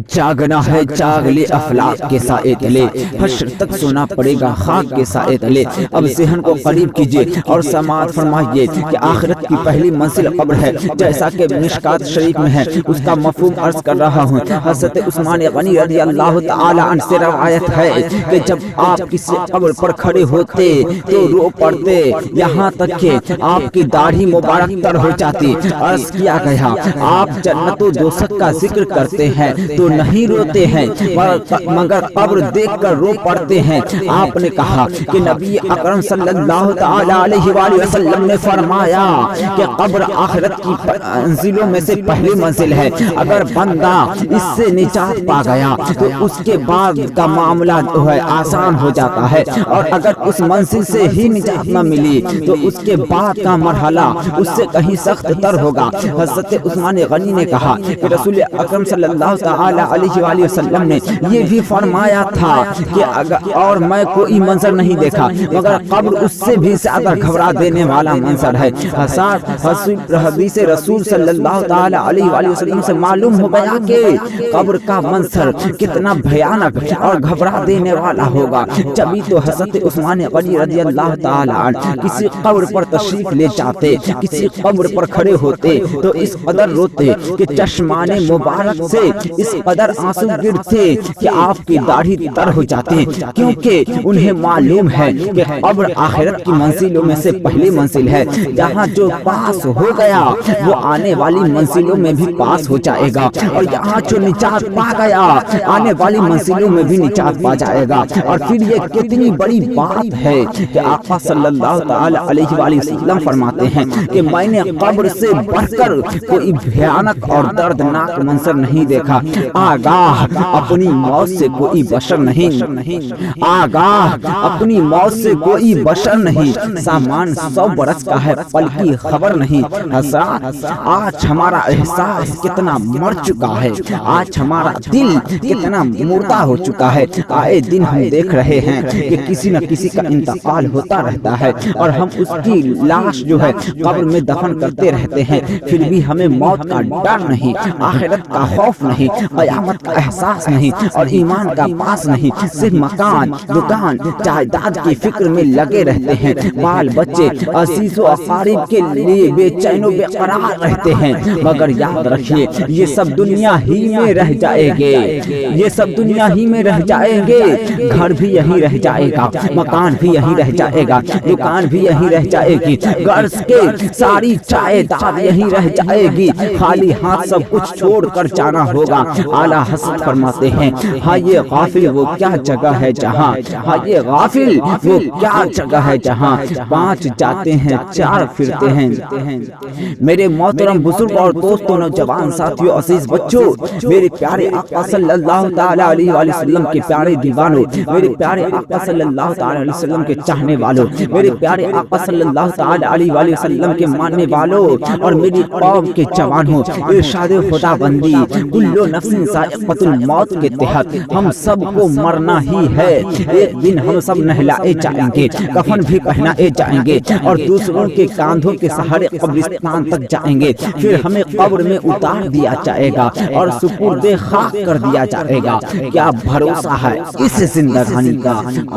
جاگنا ہے جاگ لے افلاک کے سائے تلے، حشر تک سونا پڑے گا خاک کے سائے تلے۔ اب ذہن کو قریب کیجئے اور سماعت فرمائیے کہ آخرت کی پہلی منزل قبر ہے، جیسا کہ مشکات شریف میں ہے۔ اس کا مفہوم عرض کر رہا ہوں۔ حضرت عثمان غنی رضی اللہ تعالی عنہ سے روایت ہے کہ جب آپ کسی قبر پر کھڑے ہوتے تو رو پڑتے، یہاں تک کہ آپ کی داڑھی مبارک تر ہو جاتی۔ عرض کیا گیا آپ جنت و دوزخ کا ذکر کرتے ہیں تو نہیں روتے ہیں مگر قبر دیکھ کر رو پڑتے ہیں۔ آپ نے کہا کہ نبی اکرم صلی اللہ تعالی علیہ وآلہ وسلم نے فرمایا کہ قبر آخرت کی منزلوں میں سے پہلی منزل ہے۔ اگر بندہ اس سے نجات پا گیا تو اس کے بعد کا معاملہ جو ہے آسان ہو جاتا ہے، اور اگر اس منزل سے ہی نجات نہ ملی تو اس کے بعد کا مرحلہ اس سے کہیں سخت تر ہوگا۔ حضرت عثمان غنی نے کہا کہ رسول اکرم صلی اللہ تعالی علیہ وآلہ وسلم نے یہ بھی فرمایا تھا کہ اور میں کوئی منظر نہیں دیکھا مگر قبر اس سے بھی زیادہ گھبرا دینے والا منظر ہے۔ حدیث رسول صلی اللہ تعالی علیہ وآلہ وسلم سے معلوم ہو گیا کہ قبر کا منظر کتنا بھیانک اور گھبرا دینے والا ہوگا۔ جبھی تو حضرت عثمان غنی رضی اللہ تعالی عنہ کسی قبر پر تشریف لے جاتے، کسی قبر پر کھڑے ہوتے تو اس قدر روتے کہ چشمان مبارک سے اس قدر آنسو گرتے کہ آپ کی داڑھی تر ہو جاتی، کیونکہ انہیں معلوم ہے کہ قبر آخرت کی منزلوں میں سے پہلی منزل ہے۔ جہاں جو پاس ہو گیا وہ آنے والی منزلوں میں بھی پاس ہو جائے گا، اور یہاں جو نجات پا گیا آنے والی منزلوں میں بھی نجات پا جائے گا۔ اور پھر یہ کتنی بڑی بات ہے کہ آقا صلی اللہ تعالی علیہ وآلہ وسلم فرماتے ہیں کہ میں نے قبر سے بڑھ کر کوئی بھیانک اور دردناک منظر نہیں دیکھا۔ آگاہ اپنی موت سے کوئی بشر نہیں، آگاہ اپنی موت سے کوئی بشر نہیں، سامان 100 برس کا ہے پل کی خبر نہیں۔ حضرات آج ہمارا احساس کتنا مر چکا ہے، آج ہمارا دل کتنا مردہ ہو چکا ہے۔ آئے دن ہم دیکھ رہے ہیں کہ کسی نہ کسی کا انتقال ہوتا رہتا ہے اور ہم اس کی لاش جو ہے قبر میں دفن کرتے رہتے ہیں، پھر بھی ہمیں موت کا ڈر نہیں، آخرت کا خوف نہیں، قیامت کا احساس نہیں اور ایمان کا پاس نہیں۔ صرف مکان، دکان، جائیداد کی فکر میں لگے رہتے ہیں، بال بچے، عزیز و اقارب کے لیے بے چین و بے قرار رہتے ہیں۔ مگر یاد رکھیے یہ سب دنیا ہی میں رہ جائے گے، یہ سب دنیا ہی میں رہ جائیں گے۔ گھر بھی یہی رہ جائے گا، مکان بھی یہی رہ جائے گا، دکان بھی یہی رہ جائے گی، غرض کے ساری جائیداد یہی رہ جائے گی، خالی ہاتھ سب کچھ چھوڑ کر جانا ہوگا۔ اعلیٰ حضرت فرماتے ہیں ہاں یہ غافل وہ کیا جگہ ہے جہاں، ہاں یہ غافل وہ کیا جگہ ہے جہاں 5 جاتے ہیں 4 پھرتے ہیں۔ میرے محترم بزرگ اور دوستوں، نوجوان ساتھیوں، عزیز بچوں، میرے پیارے آقا صلی اللہ تعالی علیہ وآلہ وسلم کے پیارے دیوانوں، میرے پیارے آقا صلی اللہ تعالی علیہ وسلم کے چاہنے والوں، میرے پیارے آقا صلی اللہ تعالی علیہ وآلہ وسلم کے ماننے والوں اور میری قوم کے جوانوں، ارشاد خدا بندی کل نفس ذائقۃ الموت کے تحت ہم سب کو مرنا ہی ہے۔ ایک دن ہم سب نہلائے جائیں گے، کفن بھی پہنائے جائیں گے اور دوسروں کے کاندھوں کے سہارے قبرستان تک جائیں گے، پھر ہمیں قبر میں اتار دیا جائے گا اور سپرد خاک کر دیا جائے گا۔ کیا بھروسہ ہے اس زندگانی کا،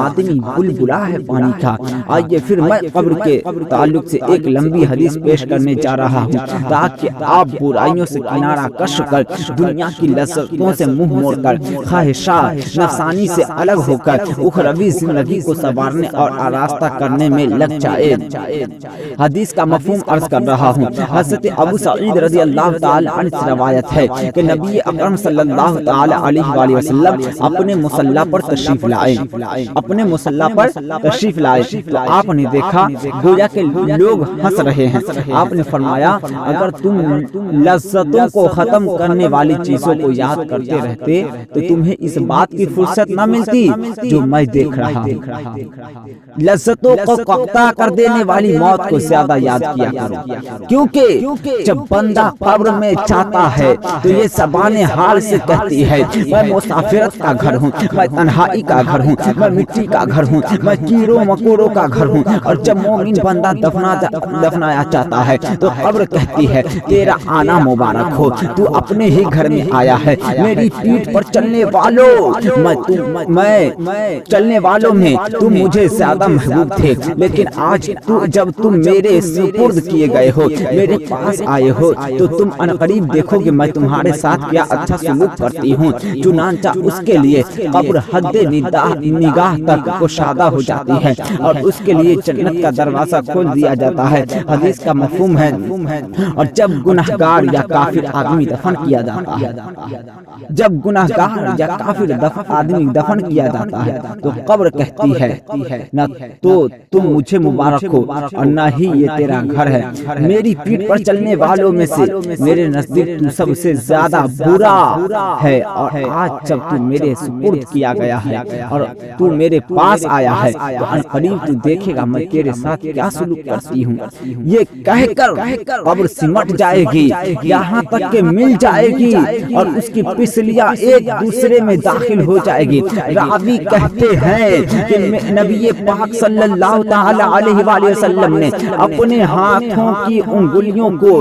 آدمی بلبلا ہے پانی کا۔ آئیے پھر میں قبر کے تعلق سے ایک لمبی حدیث پیش کرنے جا رہا ہوں تاکہ آپ برائیوں سے کنارہ کش کر دنیا کی لذتوں سے منہ موڑ کر خواہشات نفسانی سے الگ ہو کر اخروی زندگی کو سنوارنے اور آراستہ کرنے میں لگ جائے۔ حدیث کا مفہوم عرض کر رہا ہوں۔ حضرت ابو سعید رضی اللہ تعالی عنہ سے روایت ہے کہ نبی اکرم صلی اللہ تعالی علیہ وآلہ وسلم اپنے مصلی پر تشریف لائے، اپنے مصلی پر تشریف لائے تو آپ نے دیکھا گویا کہ لوگ ہنس رہے ہیں۔ آپ نے فرمایا اگر تم لذتوں کو ختم کرنے والی چیزوں کو یاد کرتے رہتے تو تمہیں اس بات کی فرصت نہ ملتی جو میں دیکھ رہا ہوں۔ لذتوں کو قطع کر دینے والی موت کو زیادہ یاد کیا کرو، کیونکہ جب بندہ قبر میں جاتا ہے تو یہ زبان حال سے کہتی ہے میں مسافرت کا گھر ہوں، میں تنہائی کا گھر ہوں، میں مٹی کا گھر ہوں، میں کیڑوں مکوڑوں کا گھر ہوں۔ اور جب مومن بندہ دفنایا جاتا ہے تو قبر کہتی ہے تیرا آنا مبارک ہو، تو اپنے ہی گھر میں آیا ہے۔ میری پیٹھ پر چلنے والوں میں تم مجھے زیادہ محبوب تھے، لیکن آج جب تم میرے سپرد کیے گئے ہو، میرے پاس آئے ہو، تو تم عنقریب دیکھو گے میں تمہارے ساتھ کیا اچھا سلوک کرتی ہوں۔ چنانچہ اس کے لیے قبر حد نگاہ تک کشادہ ہو جاتی ہے اور اس کے لیے جنت کا دروازہ کھول دیا جاتا ہے۔ حدیث کا مفہوم ہے، اور جب گنہگار یا کافر آدمی دفن کیا جاتا ہے، جب گنہگار یا کافر آدمی دفن کیا جاتا ہے تو قبر کہتی ہے نہ تو تم مجھے مبارک ہو اور نہ ہی یہ تیرا گھر ہے۔ میری پیٹھ پر چلنے والوں میں سے میرے نزدیک تو سب سے زیادہ برا ہے، اور آج جب تو میرے سپرد کیا گیا ہے اور تو میرے پاس آیا ہے تو عنقریب تو دیکھے گا میں تیرے ساتھ کیا سلوک کرتی ہوں۔ یہ کہہ کر قبر سمٹ جائے گی، یہاں تک کہ مل جائے گی اور اس کی پسلیاں ایک دوسرے میں داخل ہو جائے گی۔ راوی کہتے ہیں کہ نبی پاک صلی اللہ تعالی علیہ وآلہ وسلم نے اپنے ہاتھوں کی انگلیوں کو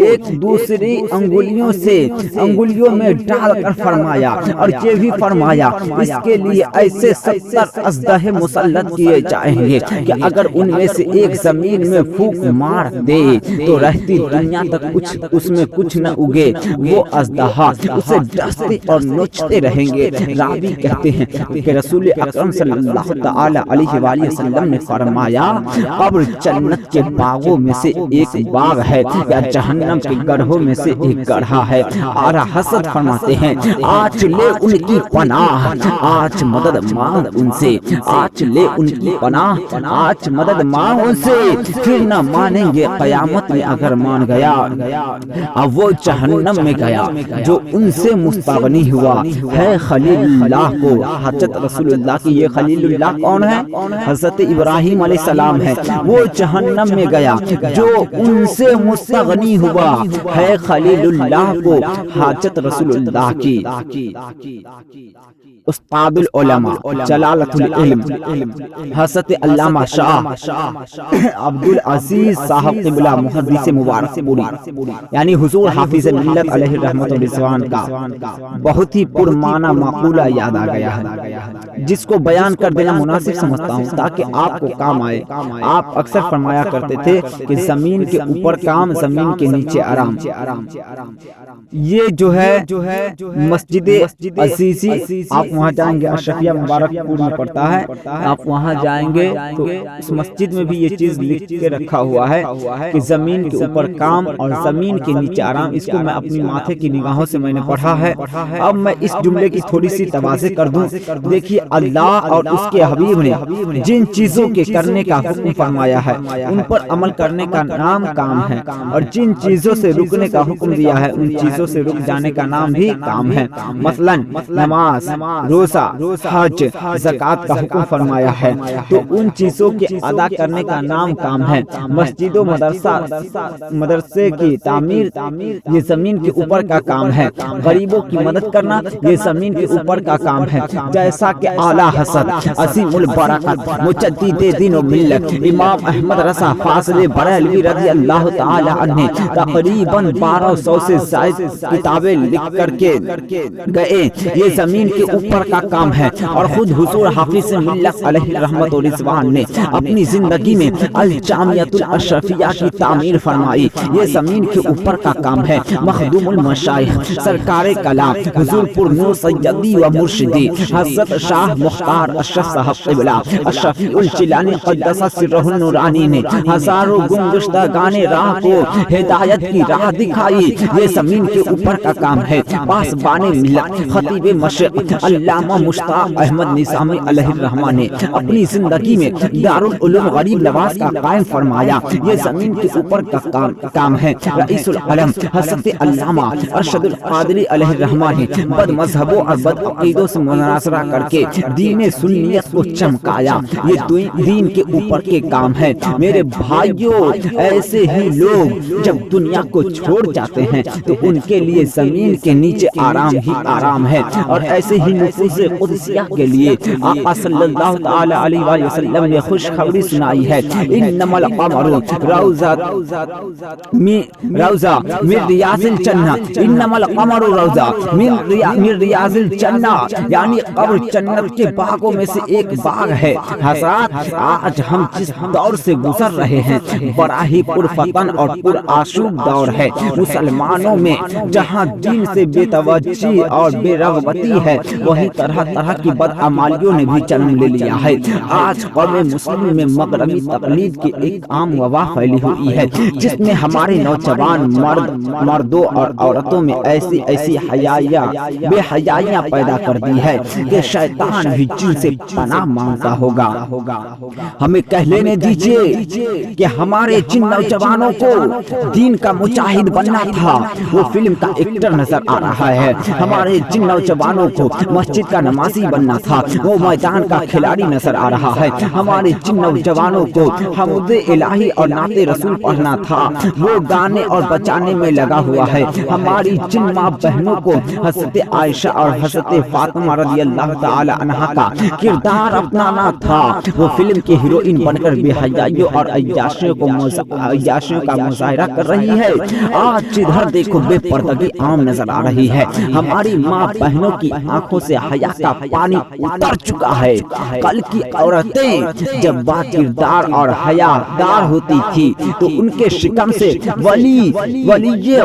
ایک دوسری انگلیوں میں ڈال کر فرمایا، اور یہ بھی فرمایا اس کے لیے ایسے 70 اژدہے مسلط کیے جائیں گے کہ اگر ان میں سے ایک زمین میں پھونک مار دے تو رہتی دنیا تک اس میں کچھ نہ اگے، وہ اژدہا اسے ڈستے اور نوچتے رہیں گے۔ راوی کہتے ہیں کہ رسول اکرم صلی اللہ تعالی علیہ وآلہ وسلم نے فرمایا قبر جنت کے باغوں میں سے ایک باغ ہے یا جہنم کے گڑھوں میں سے ایک گڑھا ہے۔ آرا حسد فرماتے ہیں آج لے ان کی پناہ، آج مدد مانگ ان سے، آج لے ان کی پناہ، آج مدد مانگ ان سے، پھر نہ مانیں گے قیامت میں اگر مان گیا۔ اب وہ جہنم میں گیا جو ان سے مستغنی ہوا ہے خلیل اللہ کو۔ حضرت رسول اللہ کی یہ خلیل اللہ کون ہے؟ حضرت ابراہیم علیہ السلام ہے۔ وہ جہنم میں گیا جو ان سے مستغنی ہوا ہے خلیل اللہ کو، حضرت رسول اللہ کی۔ استاد العلماء جلالت العلم حضرت علامہ شاہ عبد العزیز صاحب قبلہ محدث مبارک پوری یعنی حضور حافظ ملت علیہ رحمت الرضوان کا بہت ہی پرمعنی مقولہ یاد آ گیا ہے، جس کو بیان کر دینا مناسب سمجھتا ہوں تاکہ آپ کو کام آئے۔ آپ اکثر فرمایا کرتے تھے کہ زمین کے اوپر کام، زمین کے نیچے آرام۔ یہ جو ہے مسجد عزیزی، آپ وہاں جائیں گے، اشرفیہ مبارک پور میں پڑتا ہے، آپ وہاں جائیں گے تو اس مسجد میں بھی یہ چیز لکھ کے رکھا ہوا ہے کہ زمین کے اوپر کام اور زمین کے نیچے آرام۔ اس کو میں اپنی ماتھے کی نگاہوں سے میں نے پڑھا ہے۔ اب میں اس جملے کی تھوڑی سی توضیح کر دوں۔ دیکھیے اللہ اور اس کے حبیب نے جن چیزوں کے کرنے کا حکم فرمایا ہے ان پر عمل کرنے کا نام کام ہے، اور جن چیزوں سے رکنے کا حکم دیا ہے ان چیزوں سے رک جانے کا نام بھی کام ہے۔ مثلا نماز، روزہ، حج، زکوٰۃ کا حکم فرمایا ہے تو ان چیزوں کے ادا کرنے کا نام کام ہے۔ مسجد و مدرسے کی تعمیر یہ زمین کے اوپر کا کام ہے۔ غریبوں کی مدد کرنا یہ زمین کے اوپر کا کام ہے۔ جیسا کہ اعلیٰ حضرت عظیم البرکت مجدد دین و ملت امام احمد رضا فاضل بریلوی رضی اللہ تعالی عنہ تقریباً 1200 سے زائد کتابیں لکھ کر کے گئے، یہ زمین کے اوپر کا کام ہے۔ اور خود حضور حافظ ملت علیہ رحمت و رضوان نے اپنی زندگی میں الجامعۃ الاشرفیہ کی تعمیر فرمائی، یہ زمین کے اوپر کا کام ہے۔ مخدوم المشائخ سرکار کلام حضور پر نور سیدی و مرشدی حضرت شاہ مختار اشرف صاحب قبلہ الشفیع الجیلانی قدس سرہ النورانی نے ہزاروں گمگشتگان راہ کو ہدایت کی راہ دکھائی، یہ زمین کے اوپر کا کام ہے۔ پاسبان ملت خطیب مشرق علامہ مشتاق احمد نظامی علیہ الرحمہ نے اپنی زندگی میں دارالعلوم غریب نواز کا قائم فرمایا، یہ زمین کے اوپر کا کام ہے۔ رئیس العلم حضرت علامہ ارشد القادری علیہ الرحمہ نے بد مذہبوں اور بد عقیدوں سے مناظرہ کر کے دین سنیت کو چمکایا، یہ دین کے اوپر کے کام ہے۔ میرے بھائیوں، ایسے ہی لوگ جب دنیا کو چھوڑ جاتے ہیں تو ان کے لیے زمین کے نیچے آرام ہی آرام ہے، اور ایسے ہی نفوذ قدسیہ کے لیے آقا صلی اللہ تعالی علیہ وآلہ وسلم نے خوشخبری سنائی ہے، انما القمر روضہ من ریاض الجنہ، انما القمر روضہ من ریاض الجنہ، یعنی قبر جنت کے باغوں میں سے ایک باغ ہے۔ حضرات آج ہم جس دور سے گزر رہے ہیں بڑا ہی پرفتن اور پرآشوب دور ہے۔ مسلمانوں میں جہاں دین سے بے توجہی اور بے رغبتی ہے، وہی طرح طرح کی بدعمالیوں نے بھی جنم لے لیا ہے۔ آج قوم مسلم میں مغربی تقلید کی ایک عام وبا پھیلی ہوئی ہے، جس نے ہمارے نوجوان مردوں اور عورتوں میں ایسی بے حیائیاں پیدا کر دی ہے کہ شیطان بھی جن سے پناہ مانگتا ہوگا۔ ہمیں کہہ لینے دیجئے کہ ہمارے جن نوجوانوں کو دین کا مجاہد بننا تھا وہ فلم کا ایکٹر نظر آ رہا ہے۔ ہمارے جن نوجوانوں کو مسجد کا نمازی بننا تھا وہ میدان کا کھلاڑی نظر آ رہا ہے۔ ہمارے جن نوجوانوں کو حمد الہی اور نعت رسول پڑھنا تھا وہ گانے اور بجانے میں لگا ہوا ہے۔ ہماری جن ماں بہنوں کو حضرت عائشہ اور حضرت فاطمہ رضی اللہ تعالی عنہا کا کردار اپنانا تھا وہ فلم کے ہیروئن بن کر بے حیائیوں اور عیاشیوں کا مظاہرہ کر رہی ہے۔ آج جدھر دیکھو بے پردگی عام نظر آ رہی ہے۔ ہماری ماں بہنوں کی آنکھوں سے حیا کا پانی اتر چکا ہے۔ کل کی عورتیں جب با کردار اور حیا دار ہوتی تھی تو ان کے شکم سے ولی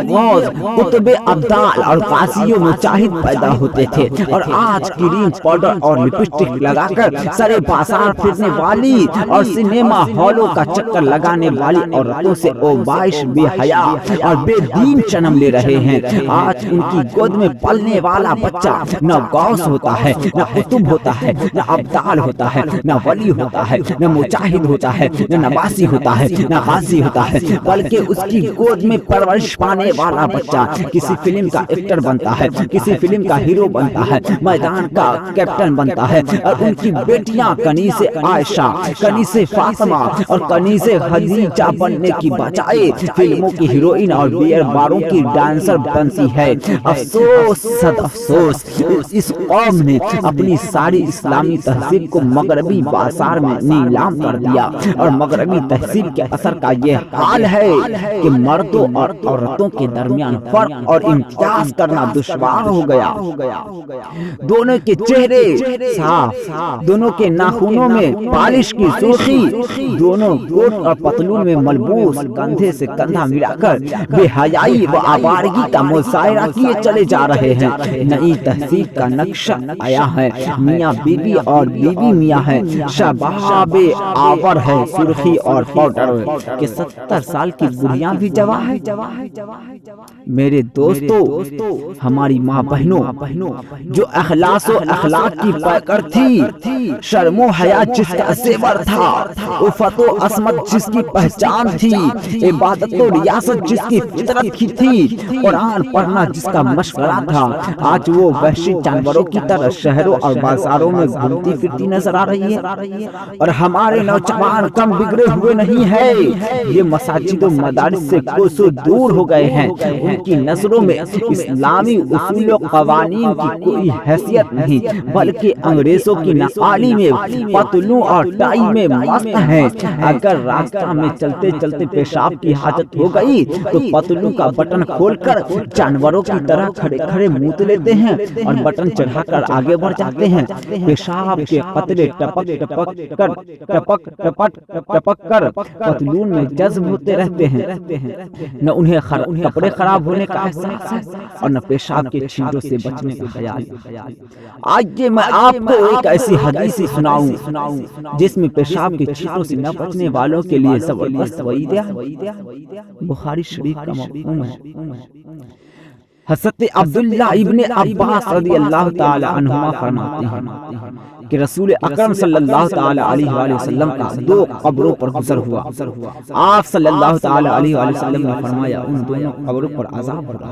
غوث قطب ابدال اور قاضیوں مجاہد پیدا ہوتے تھے، اور آج کریم پاؤڈر اور لپسٹک لگا کر سارے بازار پھرنے والی اور سنیما ہالوں کا چکر لگانے والی عورتوں سے اوبائش بے حیا اور بے دین جنم لے رہے ہیں۔ آج ان کی گود میں پلنے والا بچہ نہ غوث ہوتا ہے، نہ قطب ہوتا ہے، نہ ابدال ہوتا ہے، نہ ولی ہوتا ہے، نہ مجاہد ہوتا ہے، نہ نباسی ہوتا ہے، نہ غازی ہوتا ہے، بلکہ اس کی گود میں پرورش پانے والا بچہ کسی فلم کا ایکٹر بنتا ہے، کسی فلم کا ہیرو بنتا ہے، میدان کا کیپٹن بنتا ہے، اور ان کی بیٹیاں کنیز عائشہ، کنیز فاطمہ اور کنیز خدیجہ بننے کی بجائے فلموں کی ہیروئن اور بیئر باروں کی ڈانسر بنتی ہے۔ افسوس صد افسوس، اس قوم نے اپنی ساری اسلامی تہذیب کو مغربی بازار میں نیلام کر دیا، اور مغربی تہذیب کے اثر کا یہ حال ہے کہ مردوں اور عورتوں کے درمیان فرق اور امتیاز کرنا دشوار ہو گیا۔ دونوں کے چہرے صاف، دونوں کے ناخنوں میں پالش کی سرخی، دونوں کوٹ اور پتلون میں ملبوس کندھے سے کندھا ملا کر بے حیائی و آوارگی کا مظاہرہ کیے چلے جا رہے ہیں۔ نئی تہذیب کا نقشہ آیا ہے، میاں بیوی اور بیوی میاں ہے، شباب آور ہے، سرخی اور پاؤڈر کہ 70 سال کی بڑھیاں بھی جواں ہے۔ میرے دوستو، ہماری ماں بہنوں جو اخلاص و اخلاق کی پیکر تھی، شرم و حیا جس کا زیور تھا، عفت و عصمت جس کی پہچان تھی، عبادت و ریاست جس کی فطرت کی تھی، قرآن پڑھنا جس کا مشورہ تھا، آج وہ وحشی جانوروں کی طرح شہروں اور بازاروں میں گھومتی پھرتی نظر آ رہی ہے۔ اور ہمارے نوجوان کم بگڑے ہوئے نہیں ہے، یہ مساجد و مدارس سے کوسوں دور ہو گئے ہیں۔ ان کی نظروں میں اسلامی اصول و قوانین کی کوئی حیثیت نہیں، بلکہ انگریزوں کی نقالی میں پتلوں اور ٹائی میں مست ہیں۔ اگر راستہ میں چلتے چلتے پیشاب کی حاجت ہو گئی تو پتلوں کا بٹن کھول کر جانوروں کی طرح کھڑے کھڑے منہ لیتے ہیں اور بٹن چڑھا کر آگے بڑھ جاتے ہیں۔ پیشاب کے قطرے ٹپک کر پتلون میں جذب ہوتے رہتے ہیں۔ نہ انہیں کپڑے خراب ہونے کا احساس ہے اور نہ پیشاب کے چھینٹوں سے بچنے کا خیال۔ آئیے میں آپ کو ایک ایسی حدیث سناؤں جس میں پیشاب کے چھینٹوں سے نہ بچنے والوں کے لیے زبردست وعید ہے۔ بخاری شریف کا مفہوم ہے۔ حضرت عبداللہ ابن عباس رضی اللہ تعالی عنہما فرماتے ہیں کہ رسول اکرم صلی اللہ تعالی علیہ وآلہ وسلم کا 2 قبروں پر گزر ہوا۔ آپ صلی اللہ تعالی علیہ وآلہ وسلم نے فرمایا ان دونوں قبروں پر عذاب ہوگا۔